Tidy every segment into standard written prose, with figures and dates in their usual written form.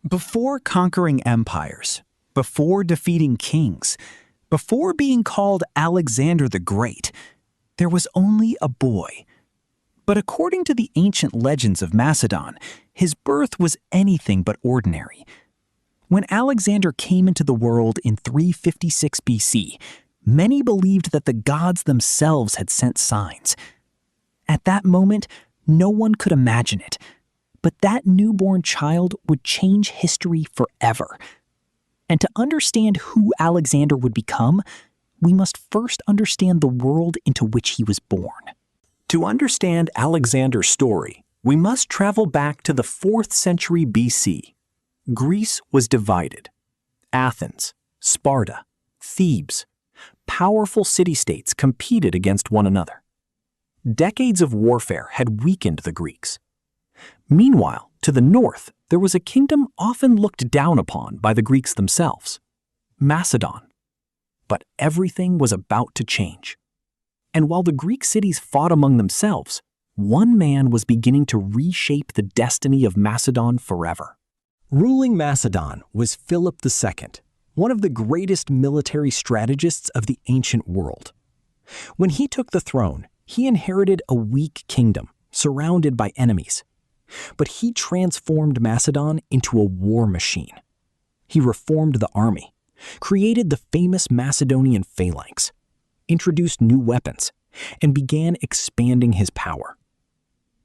Before conquering empires, before defeating kings, before being called Alexander the Great, there was only a boy. But according to the ancient legends of Macedon, his birth was anything but ordinary. When Alexander came into the world in 356 BC, many believed that the gods themselves had sent signs. At that moment, no one could imagine it, but that newborn child would change history forever. And to understand who Alexander would become, we must first understand the world into which he was born. To understand Alexander's story, we must travel back to the 4th century BC. Greece was divided. Athens, Sparta, Thebes, powerful city-states competed against one another. Decades of warfare had weakened the Greeks. Meanwhile, to the north, there was a kingdom often looked down upon by the Greeks themselves, Macedon. But everything was about to change. And while the Greek cities fought among themselves, one man was beginning to reshape the destiny of Macedon forever. Ruling Macedon was Philip II, one of the greatest military strategists of the ancient world. When he took the throne, he inherited a weak kingdom, surrounded by enemies. But he transformed Macedon into a war machine. He reformed the army, created the famous Macedonian phalanx, introduced new weapons, and began expanding his power.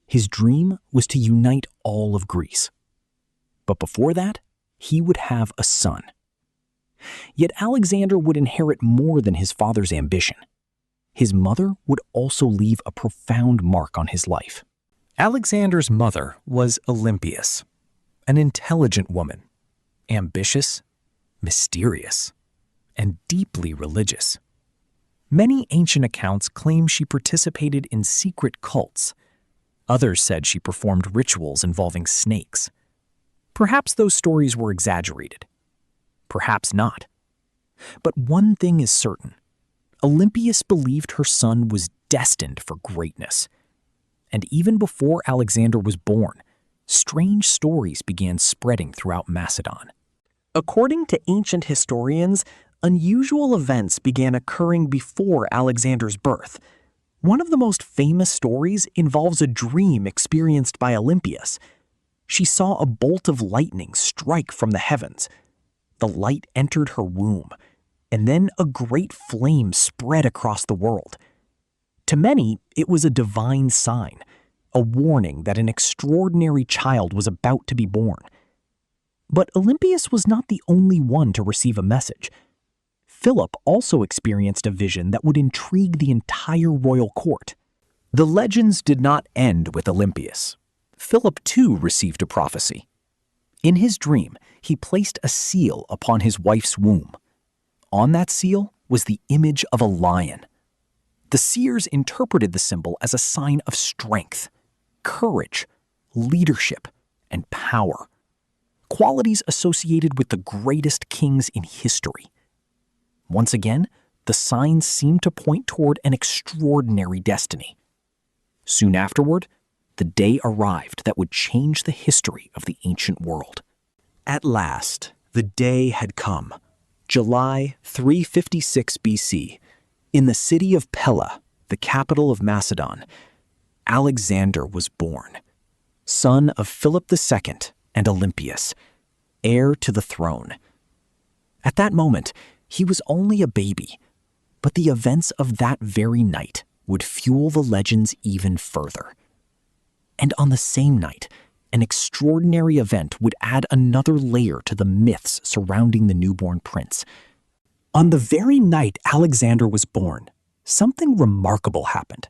His dream was to unite all of Greece. But before that, he would have a son. Yet Alexander would inherit more than his father's ambition. His mother would also leave a profound mark on his life. Alexander's mother was Olympias, an intelligent woman, ambitious, mysterious, and deeply religious. Many ancient accounts claim she participated in secret cults. Others said she performed rituals involving snakes. Perhaps those stories were exaggerated. Perhaps not. But one thing is certain. Olympias believed her son was destined for greatness. And even before Alexander was born, strange stories began spreading throughout Macedon. According to ancient historians, unusual events began occurring before Alexander's birth. One of the most famous stories involves a dream experienced by Olympias. She saw a bolt of lightning strike from the heavens. The light entered her womb, and then a great flame spread across the world. To many, it was a divine sign, a warning that an extraordinary child was about to be born. But Olympias was not the only one to receive a message. Philip also experienced a vision that would intrigue the entire royal court. The legends did not end with Olympias. Philip too received a prophecy. In his dream, he placed a seal upon his wife's womb. On that seal was the image of a lion. The seers interpreted the symbol as a sign of strength, courage, leadership, and power, qualities associated with the greatest kings in history. Once again, the signs seemed to point toward an extraordinary destiny. Soon afterward, the day arrived that would change the history of the ancient world. At last, the day had come. July 356 BC, in the city of Pella, the capital of Macedon, Alexander was born, son of Philip II and Olympias, heir to the throne. At that moment, he was only a baby, but the events of that very night would fuel the legends even further. And on the same night, an extraordinary event would add another layer to the myths surrounding the newborn prince. On the very night Alexander was born, something remarkable happened.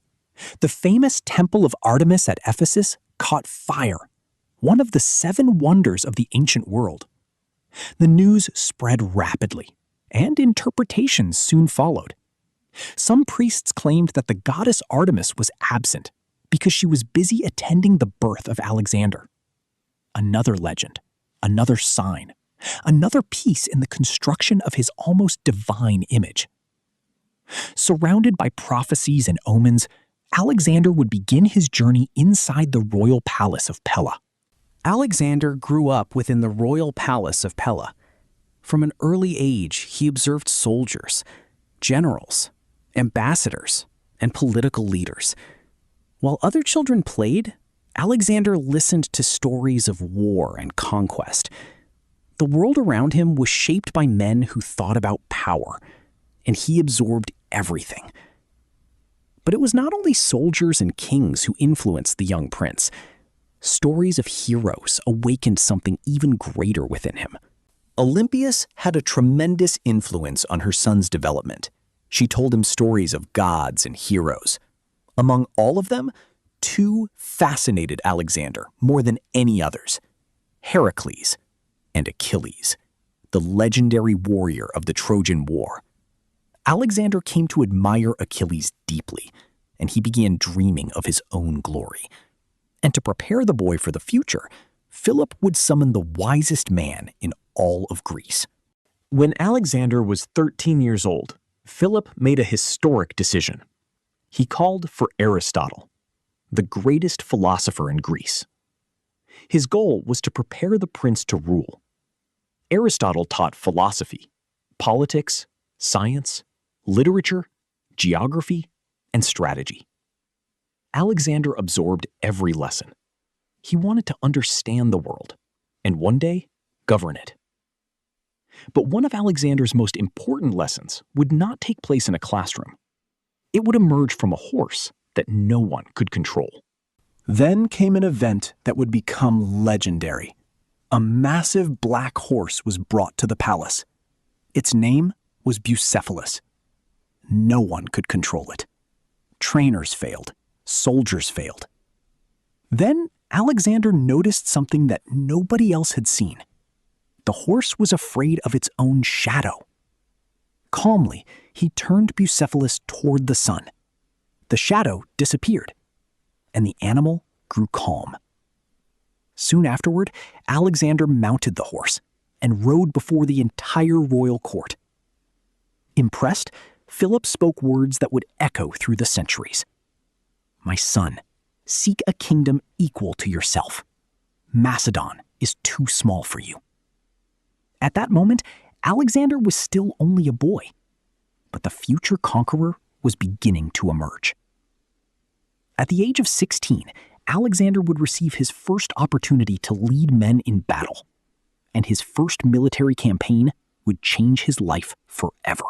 The famous Temple of Artemis at Ephesus caught fire, one of the 7 wonders of the ancient world. The news spread rapidly, and interpretations soon followed. Some priests claimed that the goddess Artemis was absent because she was busy attending the birth of Alexander. Another legend, another sign, another piece in the construction of his almost divine image. Surrounded by prophecies and omens, Alexander would begin his journey inside the royal palace of Pella. Alexander grew up within the royal palace of Pella. From an early age, he observed soldiers, generals, ambassadors, and political leaders. While other children played, Alexander listened to stories of war and conquest. The world around him was shaped by men who thought about power, and he absorbed everything. But it was not only soldiers and kings who influenced the young prince. Stories of heroes awakened something even greater within him. Olympias had a tremendous influence on her son's development. She told him stories of gods and heroes. Among all of them, two fascinated Alexander more than any others: Heracles and Achilles, the legendary warrior of the Trojan War. Alexander came to admire Achilles deeply, and he began dreaming of his own glory. And to prepare the boy for the future, Philip would summon the wisest man in all of Greece. When Alexander was 13 years old, Philip made a historic decision. He called for Aristotle, the greatest philosopher in Greece. His goal was to prepare the prince to rule. Aristotle taught philosophy, politics, science, literature, geography, and strategy. Alexander absorbed every lesson. He wanted to understand the world, and one day, govern it. But one of Alexander's most important lessons would not take place in a classroom. It would emerge from a horse that no one could control. Then came an event that would become legendary. A massive black horse was brought to the palace. Its name was Bucephalus. No one could control it. Trainers failed. Soldiers failed. Then Alexander noticed something that nobody else had seen. The horse was afraid of its own shadow. Calmly, he turned Bucephalus toward the sun. The shadow disappeared, and the animal grew calm. Soon afterward, Alexander mounted the horse and rode before the entire royal court. Impressed, Philip spoke words that would echo through the centuries. "My son, seek a kingdom equal to yourself. Macedon is too small for you." At that moment, Alexander was still only a boy, but the future conqueror was beginning to emerge. At the age of 16, Alexander would receive his first opportunity to lead men in battle, and his first military campaign would change his life forever.